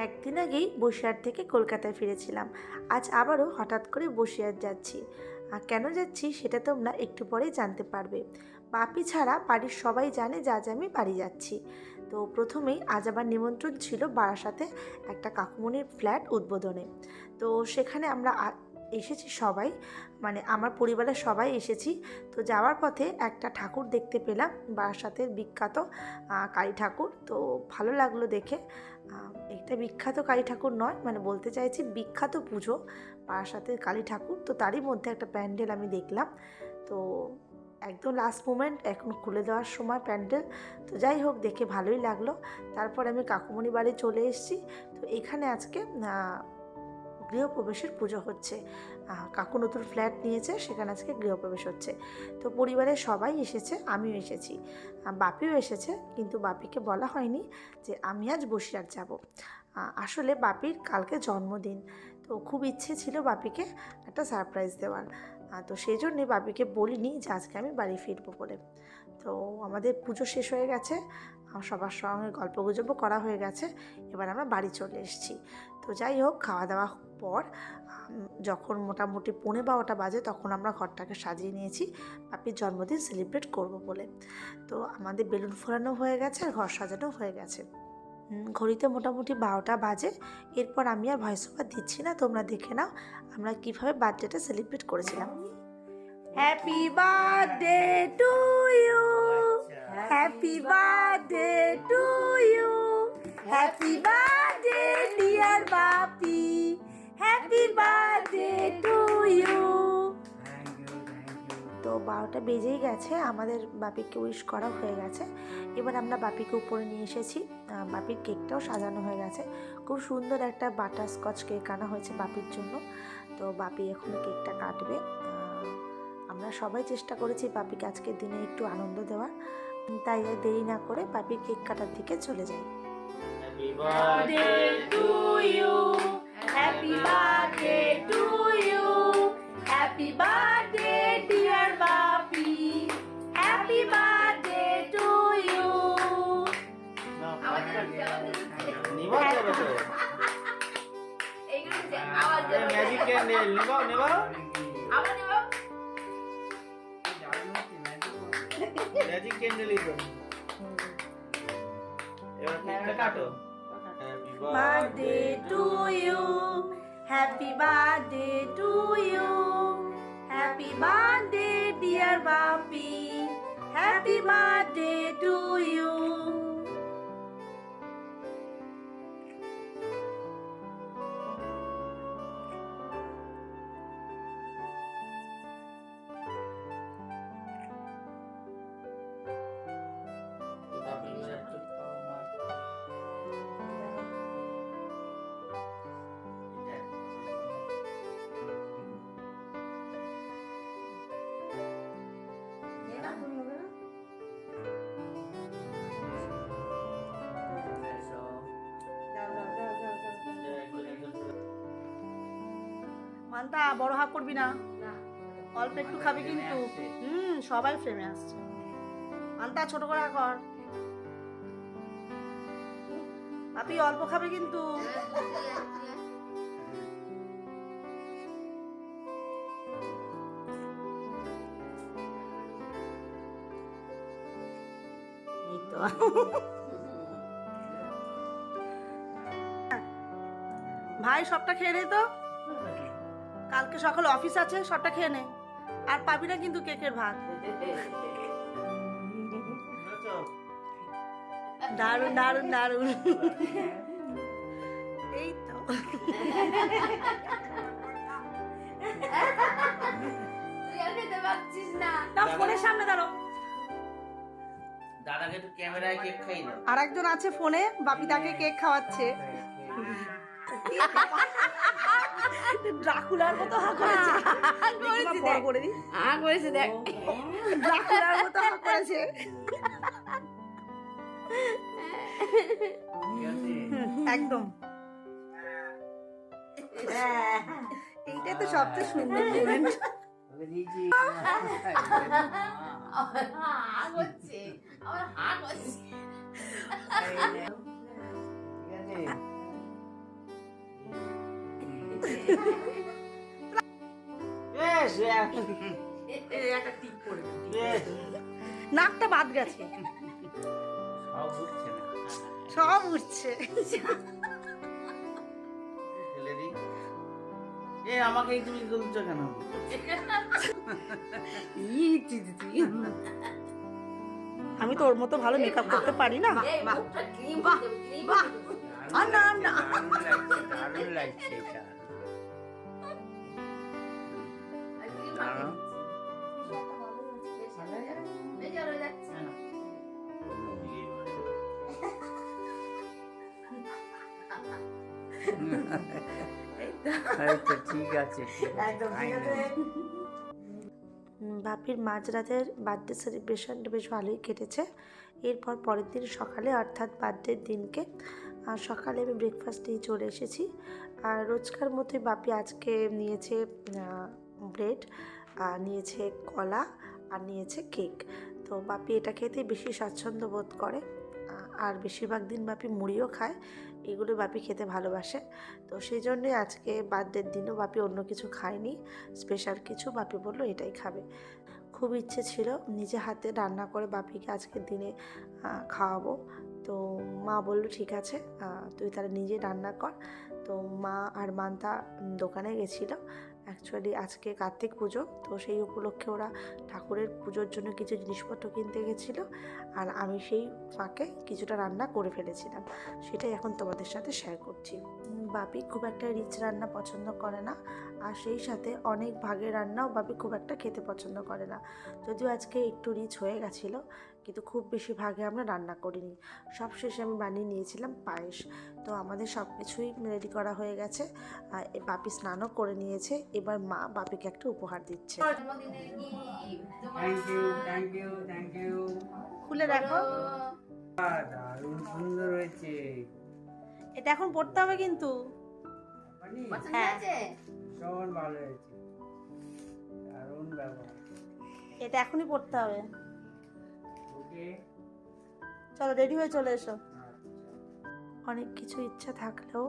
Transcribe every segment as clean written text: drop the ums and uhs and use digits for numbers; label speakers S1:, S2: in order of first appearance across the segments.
S1: একদিন আগেই বসিরহাট থেকে কলকাতায় ফিরেছিলাম। আজ আবারও হঠাৎ করে বসিরহাট যাচ্ছি। আর কেন যাচ্ছি সেটা তোমরা একটু পরেই জানতে পারবে। বাপি ছাড়া বাড়ির সবাই জানে যে আজ আমি বাড়ি যাচ্ছি। তো প্রথমেই আজ আমার নিমন্ত্রণ ছিল বারাসাতে একটা কাকুমণির ফ্ল্যাট উদ্বোধনে। তো সেখানে আমরা এসেছি সবাই, মানে আমার পরিবারের সবাই এসেছি। তো যাওয়ার পথে একটা ঠাকুর দেখতে পেলাম, বারাসাতের বিখ্যাত কালী ঠাকুর। তো ভালো লাগলো দেখে। এটা বিখ্যাত কালী ঠাকুর নয়, মানে বলতে চাইছি বিখ্যাত পুজো বারাসাতের কালী ঠাকুর। তো তারই মধ্যে একটা প্যান্ডেল আমি দেখলাম। তো একদম লাস্ট মোমেন্ট, এখন খুলে দেওয়ার সময় প্যান্ডেল। তো যাই হোক, দেখে ভালোই লাগলো। তারপর আমি কাকুমণি বাড়ি চলে এসেছি। তো এখানে আজকে গৃহপ্রবেশের পুজো হচ্ছে। কাকু নতুন ফ্ল্যাট নিয়েছে, সেখানে আজকে গৃহপ্রবেশ হচ্ছে। তো পরিবারের সবাই এসেছে, আমিও এসেছি, বাপিও এসেছে। কিন্তু বাপিকে বলা হয়নি যে আমি আজ বসিরহাট যাব। আসলে বাপির কালকে জন্মদিন। তো খুব ইচ্ছে ছিল বাপিকে একটা সারপ্রাইজ দেওয়ার। তো সেই জন্যে বাপিকে বলিনি যে আজকে আমি বাড়ি ফিরবো বলে। তো আমাদের পুজো শেষ হয়ে গেছে, সবার সঙ্গে গল্পগুজবও করা হয়ে গেছে। এবার আমরা বাড়ি চলে এসেছি। তো যাই হোক, খাওয়া দাওয়া পর যখন মোটামুটি 11:15 বাজে, তখন আমরা ঘরটাকে সাজিয়ে নিয়েছি বাপির জন্মদিন সেলিব্রেট করব বলে। তো আমাদের বেলুন ফোলানো হয়ে গেছে আর ঘর সাজানো হয়ে গেছে। ঘড়িতে মোটামুটি 12টা বাজে। এরপর আমি আর ভয়েস ওভার দিচ্ছি না, তোমরা দেখে নাও আমরা কীভাবে বার্থডেটা সেলিব্রেট করেছিলাম। Happy birthday to you, happy birthday to you, happy birthday dear Bapi, happy birthday to you. তো 12টা বেজেই গেছে, আমাদের বাপিকে উইশ করা হয়ে গেছে। এবার আমরা বাপিকে উপরে নিয়ে এসেছি। বাপির কেকটাও সাজানো হয়ে গেছে। খুব সুন্দর একটা বাটারস্কচ কেক আনা হয়েছে বাপির জন্য। তো বাপি এখন কেকটা কাটবে। আমরা সবাই চেষ্টা করেছি বাপিকে আজকের দিনে একটু আনন্দ দেওয়ার, তাই দেরি না করে বাপির কেক কাটার দিকে চলে যাই।
S2: Happy birthday to you, happy birthday to you, happy birthday dear Bapi, happy birthday to you.
S3: Magic candle নিবাও নিবাও ম্যাজিক ক্যান্ডেলই তো এবার কেকটা কাটো। Happy
S1: birthday to you, happy birthday to you, happy birthday dear Bapi, happy birthday to you. মান্তা বড় হাক করবি না, অল্প একটু খাবি কিন্তু। সবাই ফ্রেমে আসছে। মান্তা ছোট করে হাক কর। আপনি অল্প খাবে কিন্তু। এই তো ভাই, সবটা খেয়ে নে তো, কালকে সকালে অফিস আছে, সবটা খেয়ে নে। আর পাবি না কিন্তু কেকের ভাগ। দারুন দারুন দারুন। এই তো ফোনের সামনে দাঁড়ো।
S3: দাদাকে একটু ক্যামেরায় কেক খাই না।
S1: আর একজন আছে ফোনে, বাপি তাকে কেক খাওয়াচ্ছে। ড্রাকুলার মতো হা করেছে। বড় করে দি।
S2: করেছে দেখ,
S1: ড্রাকুলার মতো হা করেছে। একদম এইটাই তো সবচেয়ে সুন্দর মোমেন্ট।
S3: বেশ
S2: একটা টিপ পড়ে
S3: বেশ
S1: নাকটা বাদ গেছে,
S3: সব উঠছে না
S1: সব উঠছে।
S3: ফেলে দিই। আমাকে তুমি তুলছো কেন?
S1: আমি তোর মতো ভালো মেকআপ করতে পারি না।
S2: এই মুখটা ক্রিম ক্রিম
S1: না না
S3: দারুণ লাগছে এটা। দাঁড়াও। ঠিক আছে
S2: একদম ঠিক আছে।
S1: বাপির মাঝরাতের বার্থডে সেলিব্রেশনটা বেশ ভালোই কেটেছে। এরপর পরের দিন সকালে অর্থাৎ বার্থডের দিনকে সকালে আমি ব্রেকফাস্ট নিয়ে চলে এসেছি। আর রোজকার মতোই বাপি আজকে নিয়েছে ব্রেড, নিয়েছে কলা আর নিয়েছে কেক। তো বাপি এটা খেতেই বেশি স্বাচ্ছন্দ্য বোধ করে। আর বেশিরভাগ দিন বাপি মুড়িও খায়, এগুলো বাপি খেতে ভালোবাসে। তো সেই জন্যই আজকে বার্থডের দিনও বাপি অন্য কিছু খায়নি, স্পেশাল কিছু। বাপি বললো এটাই খাবে। খুব ইচ্ছে ছিল নিজে হাতে রান্না করে বাপিকে আজকের দিনে খাওয়াবো। তো মা বলল ঠিক আছে, তুই তাহলে নিজে রান্না কর। তো মা আর মান্তা দোকানে গেছিলো। অ্যাকচুয়ালি আজকে কার্তিক পুজো, তো সেই উপলক্ষে ওরা ঠাকুরের পুজোর জন্য কিছু জিনিসপত্র কিনতে গেছিলো। আর আমি সেই ফাঁকে কিছুটা রান্না করে ফেলেছিলাম, সেটাই এখন তোমাদের সাথে শেয়ার করছি। বাপি খুব একটা রিচ রান্না পছন্দ করে না, আর সেই সাথে অনেক ভাগের রান্নাও বাপি খুব একটা খেতে পছন্দ করে না। যদিও আজকে একটু রিচ হয়ে গেছিলো, কিন্তু খুব বেশি ভাগে আমরা রান্না করিনি। সবশেষে আমি বানিয়ে নিয়েছিলাম পায়েস। তো আমাদের সব কিছুই রেডি করা হয়ে গেছে। বাপি স্নানও করে নিয়েছে। এবার মা বাপিকে একটা উপহার দিচ্ছে।
S3: Thank you thank you thank you.
S1: খুলে দেখো,
S3: দারুণ সুন্দর হয়েছে।
S1: এটা এখন পড়তে হবে কিন্তু। হ্যাঁ,
S3: ভীষণ ভালো হয়েছে, দারুণ ব্যবহার।
S1: এটা এখনই পড়তে হবে।
S3: ওকে
S1: চলো রেডি হয়ে চলে এসো। অনেক কিছু ইচ্ছা থাকলেও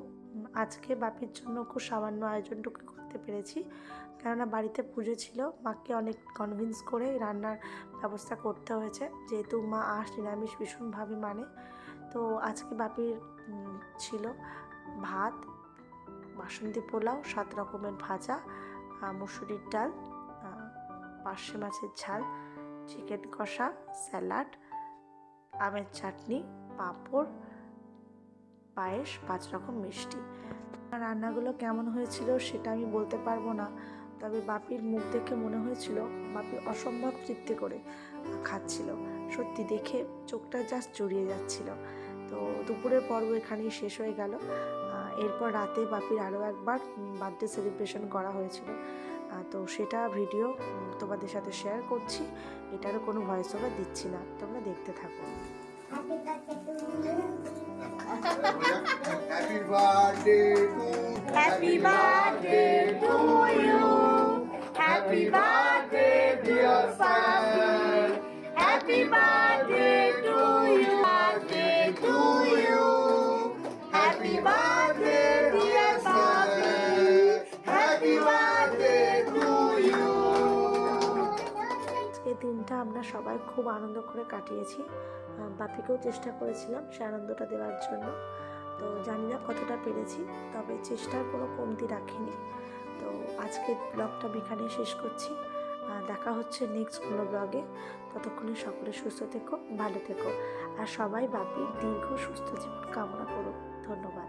S1: আজকে বাপির জন্য খুব সামান্য আয়োজনটুকু করতে পেরেছি। কেননা বাড়িতে পুজো ছিল, মাকে অনেক কনভিন্স করে রান্নার ব্যবস্থা করতে হয়েছে, যেহেতু মা নিরামিষ ভীষণভাবে মানে। তো আজকে বাপির ছিল ভাত, বাসন্তী পোলাও, 7 রকমের ভাজা, মুসুরির ডাল, পার্শে মাছের ঝাল, চিকেন কষা, স্যালাড, আমের চাটনি, পাঁপড়, পায়েস, 5 রকম মিষ্টি। রান্নাগুলো কেমন হয়েছিল সেটা আমি বলতে পারবো না, তবে বাপির মুখ দেখে মনে হয়েছিল বাপি অসম্ভব তৃপ্তি করে খাচ্ছিল। সত্যি দেখে চোখটা জাস্ট জড়িয়ে যাচ্ছিল। তো দুপুরের পর্ব এখানেই শেষ হয়ে গেল। এরপর রাতে বাপির আরও একবার বার্থডে সেলিব্রেশন করা হয়েছিল। তো সেটা ভিডিও তোমাদের সাথে শেয়ার করছি। এটারও কোনো ভয়েস ওভার দিচ্ছি না, তোমরা দেখতে থাকো।
S4: Happy birthday to
S1: Happy birthday to you. Happy birthday dear son. Happy birthday to you. Birthday to you. Happy birthday dear Papi. Happy birthday to you. এই দিনটা আমরা সবাই খুব আনন্দ করে কাটিয়েছি। বাপিকেও চেষ্টা করেছিলাম সে আনন্দটা দেওয়ার জন্য। তো জানি না কতটা পেরেছি, তবে চেষ্টার কোনো কমতি রাখিনি। তো আজকের ব্লগটা আমি এখানে শেষ করছি। দেখা হচ্ছে নেক্সট কোনো ব্লগে। ততক্ষণে সকলে সুস্থ থেকো, ভালো থেকো, আর সবাই বাপির দীর্ঘ সুস্থ জীবন কামনা করো। ধন্যবাদ।